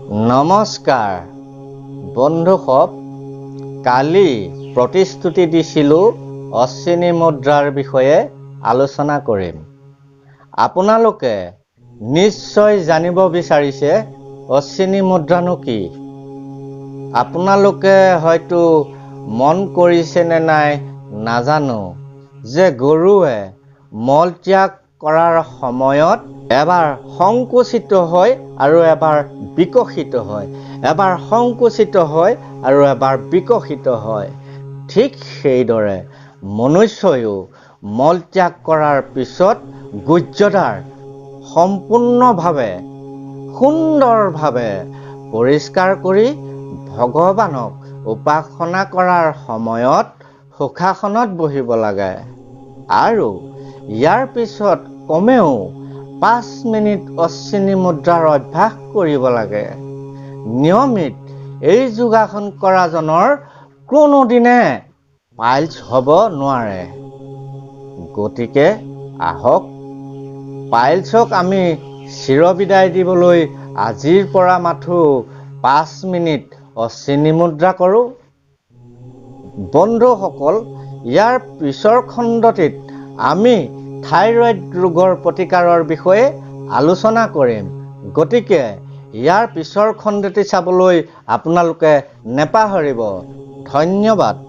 নমস্কাৰ বন্ধুসব, কালি প্ৰতিশ্ৰুতি দিছিলোঁ অশ্বিনী মুদ্ৰাৰ বিষয়ে আলোচনা কৰিম। আপোনালোকে নিশ্চয় জানিব বিচাৰিছে অশ্বিনী মুদ্ৰানো কি? আপোনালোকে হয়তো মন কৰিছে নে নাই নাজানো যে গৰুৱে মলত্যাগ কৰাৰ সময়ত এবাৰ সংকুচিত হয় আৰু এবাৰ বিকশিত হয়, এবাৰ সংকুচিত হয় আৰু এবাৰ বিকশিত হয়। ঠিক সেইদৰে মনুষ্যয়ো মলত্যাগ কৰাৰ পিছত গুহ্যদ্বাৰ সম্পূৰ্ণভাৱে সুন্দৰভাৱে পৰিষ্কাৰ কৰি ভগৱানক উপাসনা কৰাৰ সময়ত সুখাসনত বহিব লাগে আৰু ইয়াৰ পিছত কমেও 5 মিনিট অশ্বিনী মুদ্ৰাৰ অভ্যাস কৰিব লাগে। নিয়মিত এই যোগাসন কৰাজনৰ কোনোদিনে পাইলছ হ'ব নোৱাৰে। গতিকে আহক পাইলছক আমি চিৰবিদায় দিবলৈ আজিৰ পৰা মাথো 5 মিনিট অশ্বিনী মুদ্ৰা কৰোঁ। বন্ধুসকল, ইয়াৰ পিছৰ খণ্ডটিত আমি থাইৰয়ড ৰোগৰ প্ৰতিকাৰৰ বিষয়ে আলোচনা কৰিম। গতিকে ইয়াৰ পিছৰ খণ্ডটি চাবলৈ আপোনালোকে নেপাহৰিব। ধন্যবাদ।